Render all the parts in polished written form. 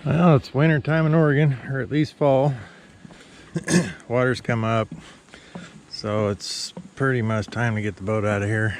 Well, it's winter time in Oregon, or at least fall. Water's come up, so it's pretty much time to get the boat out of here.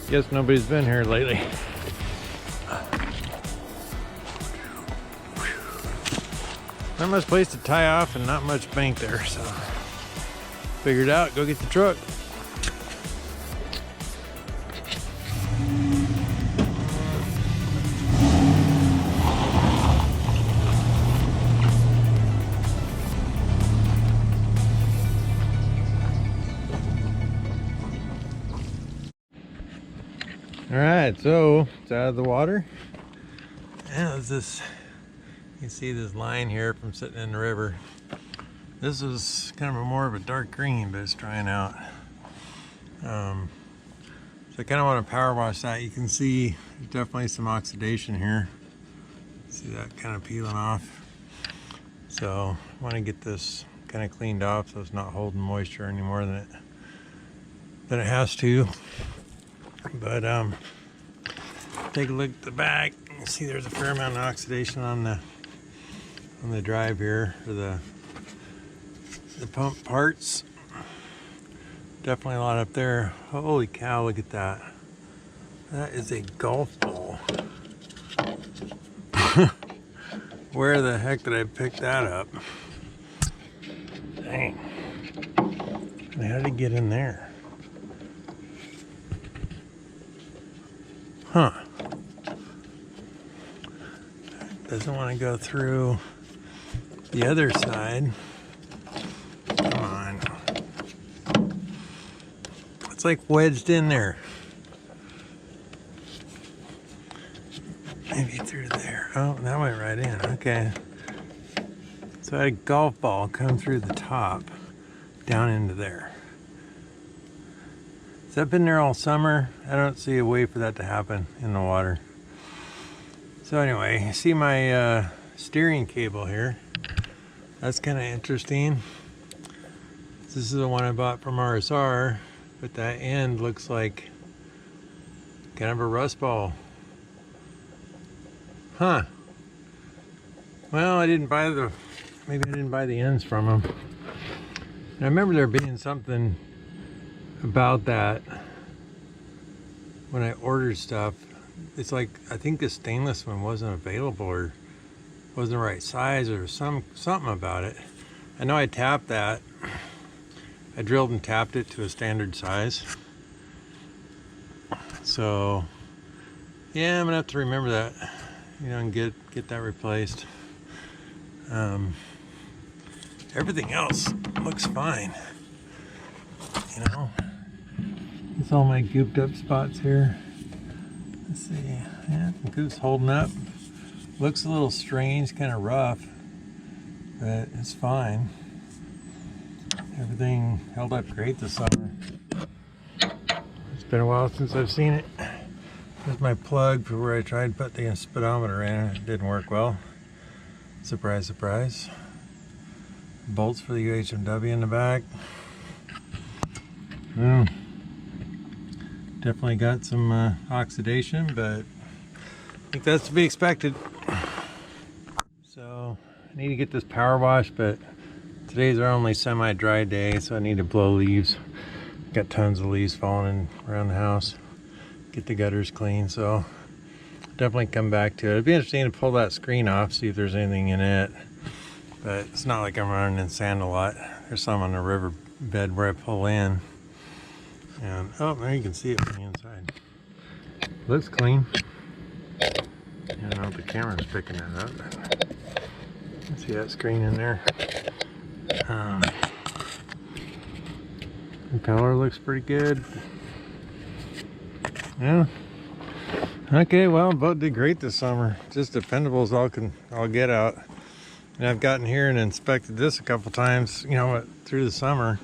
Guess nobody's been here lately. Not much place to tie off and not much bank there, so figured out, go get the truck. All right, so it's out of the water. And it's this, you can see this line here from sitting in the river. This is kind of more of a dark green, but it's drying out. So I kind of want to power wash that. You can see there's definitely some oxidation here. See that kind of peeling off. So I want to get this kind of cleaned off so it's not holding moisture any more than it has to. But take a look at the back. You see there's a fair amount of oxidation on the drive here for the pump parts. Definitely a lot up there. Holy cow, look at that. That is a golf ball. Where the heck did I pick that up? Dang. How did it get in there? Huh. Doesn't want to go through the other side. Come on. It's like wedged in there. Maybe through there. Oh, that went right in. Okay. So I had a golf ball come through the top down into there. Has that been there all summer? I don't see a way for that to happen in the water. So anyway, you see my steering cable here. That's kind of interesting. This is the one I bought from RSR, but that end looks like kind of a rust ball. Huh. Well, maybe I didn't buy the ends from them. And I remember there being something about that when I ordered stuff. It's like, I think the stainless one wasn't available or wasn't the right size or something about it. I know I tapped that. I drilled and tapped it to a standard size. So, yeah, I'm gonna have to remember that. You know, and get that replaced. Everything else looks fine. You know, it's all my gooped up spots here. Let's see, yeah, the goop's holding up. Looks a little strange, kind of rough, but it's fine. Everything held up great this summer. It's been a while since I've seen it. Here's my plug for where I tried to put the speedometer in. It didn't work well. Surprise, surprise. Bolts for the UHMW in the back. Definitely got some oxidation, but I think that's to be expected. So I need to get this power wash, but today's our only semi-dry day, so I need to blow leaves. Got tons of leaves falling around the house. Get the gutters clean, so definitely come back to it. It'd be interesting to pull that screen off, see if there's anything in it, but it's not like I'm running in sand a lot. There's some on the river bed where I pull in, and oh, there you can see it from the inside. Looks clean. I don't know if the camera's picking that up, but you can see that screen in there. The color looks pretty good. Yeah. Okay, well, boat did great this summer. Just dependable as I'll get out. And I've gotten here and inspected this a couple times, you know, through the summer,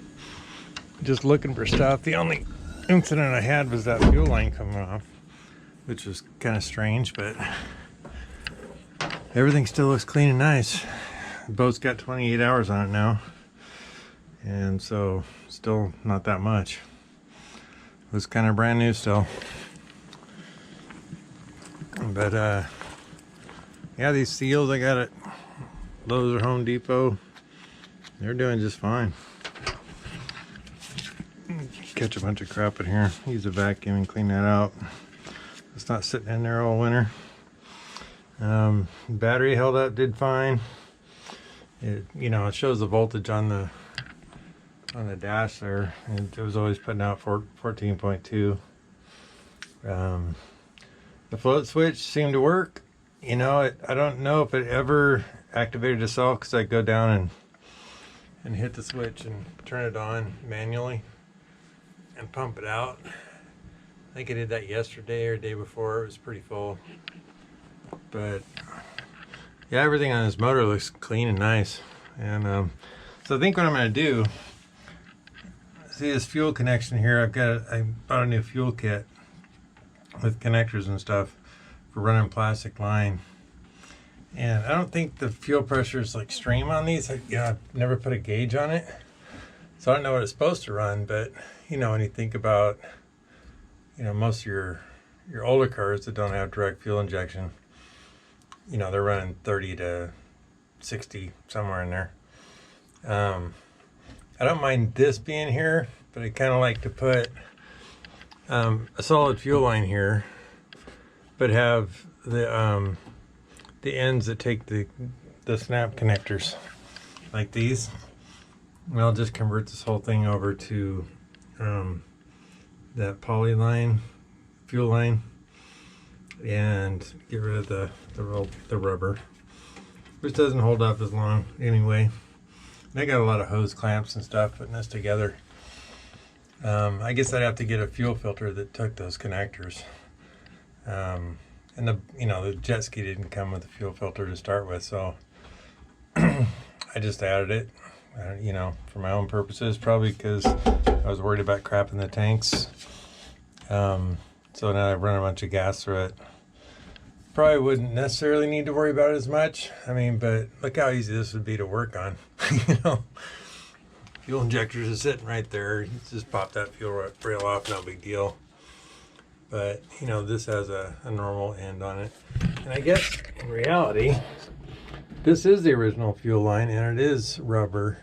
just looking for stuff. The only incident I had was that fuel line coming off, which was kind of strange, but everything still looks clean and nice. The boat's got 28 hours on it now, and so still not that much. It was kind of brand new still. But yeah, these seals I got at Lowe's or Home Depot, they're doing just fine. Catch a bunch of crap in here. Use a vacuum and clean that out. It's not sitting in there all winter. Battery held up, did fine. It, you know, it shows the voltage on the dash there, and it was always putting out 14.2. The float switch seemed to work. You know, I don't know if it ever activated itself, because I go down and hit the switch and turn it on manually and pump it out. I think I did that yesterday or the day before. It was pretty full. But yeah, everything on this motor looks clean and nice. And so I think what I'm going to do, see this fuel connection here, I bought a new fuel kit with connectors and stuff for running plastic line. And I don't think the fuel pressure is like stream on these. I've never put a gauge on it, so I don't know what it's supposed to run. But you know, when you think about, you know, most of your your older cars that don't have direct fuel injection, you know, they're running 30 to 60, somewhere in there. I don't mind this being here, but I kind of like to put a solid fuel line here, but have the ends that take the snap connectors like these. And I'll just convert this whole thing over to that poly line, fuel line, and get rid of the rubber, which doesn't hold up as long anyway. And I got a lot of hose clamps and stuff putting this together. I guess I'd have to get a fuel filter that took those connectors. And the jet ski didn't come with a fuel filter to start with, so I just added it, for my own purposes, probably because I was worried about crapping the tanks. So now I've run a bunch of gas through it. Probably wouldn't necessarily need to worry about it as much. I mean, but look how easy this would be to work on. Fuel injectors are sitting right there. You just pop that fuel rail off, no big deal. But, this has a normal end on it. And I guess, in reality, this is the original fuel line, and it is rubber.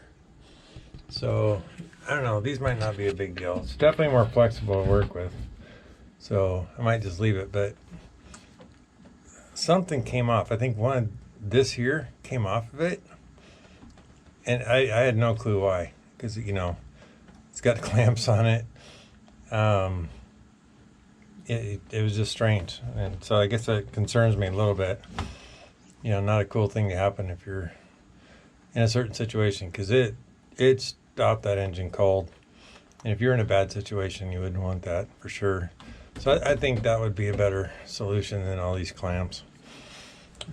So, I don't know. These might not be a big deal. It's definitely more flexible to work with. So, I might just leave it. But something came off. I think one of this here came off of it. And I had no clue why. Because, it's got clamps on it. It was just strange, and so I guess that concerns me a little bit. Not a cool thing to happen if you're in a certain situation, because it stopped that engine cold, and if you're in a bad situation, you wouldn't want that for sure. So I think that would be a better solution than all these clamps.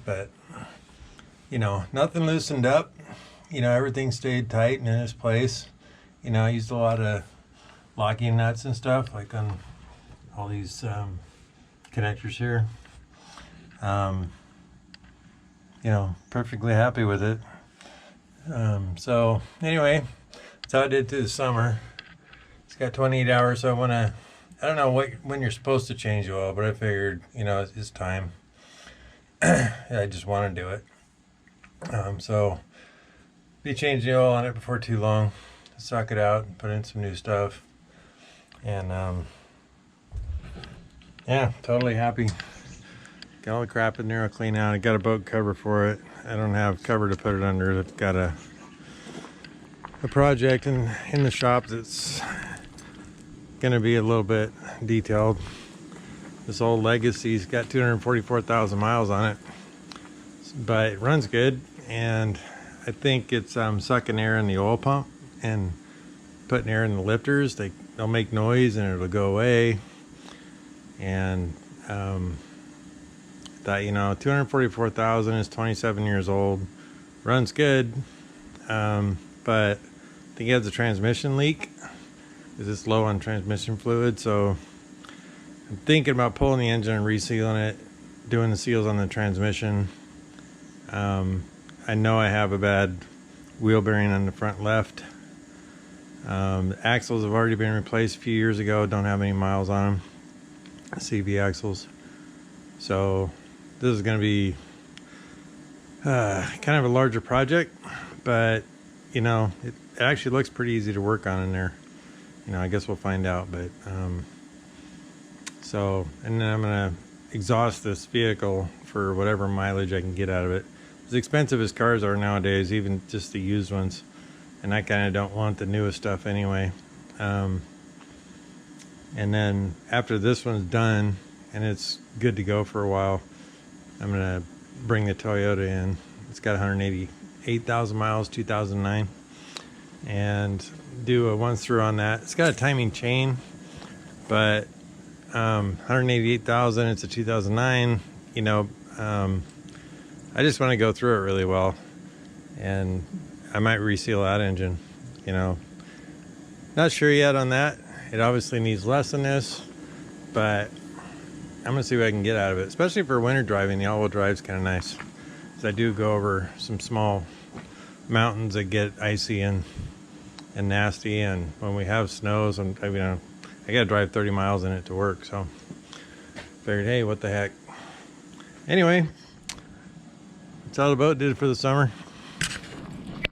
But nothing loosened up. Everything stayed tight and in its place. I used a lot of locking nuts and stuff, like on all these connectors here. Perfectly happy with it. So anyway, that's how I did through the summer. It's got 28 hours, so I don't know when you're supposed to change the oil, but I figured, it's time. I just want to do it. So be changing the oil on it before too long. Suck it out and put in some new stuff. And yeah, totally happy. Got all the crap in there, I'll clean out. I got a boat cover for it. I don't have cover to put it under. I've got a project in the shop that's gonna be a little bit detailed. This old Legacy's got 244,000 miles on it, but it runs good, and I think it's sucking air in the oil pump and putting air in the lifters. They'll make noise and it'll go away. And that 244,000 is 27 years old, runs good, but I think it has a transmission leak. It's low on transmission fluid, so I'm thinking about pulling the engine and resealing it, doing the seals on the transmission. I know I have a bad wheel bearing on the front left. The axles have already been replaced a few years ago, don't have any miles on them. CV axles. So this is going to be kind of a larger project, but it actually looks pretty easy to work on in there. I guess we'll find out. But and then I'm going to exhaust this vehicle for whatever mileage I can get out of it. As expensive as cars are nowadays, even just the used ones, and I kind of don't want the newest stuff anyway. And then after this one's done and it's good to go for a while, I'm gonna bring the Toyota in. It's got 188,000 miles, 2009, and do a once through on that. It's got a timing chain, but 188,000, it's a 2009. I just want to go through it really well, and I might reseal that engine. Not sure yet on that. It obviously needs less than this, but I'm gonna see what I can get out of it, especially for winter driving. The all-wheel drive is kind of nice, because I do go over some small mountains that get icy and nasty, and when we have snows, I gotta drive 30 miles in it to work. So Figured, hey, what the heck. Anyway, that's all the boat did for the summer.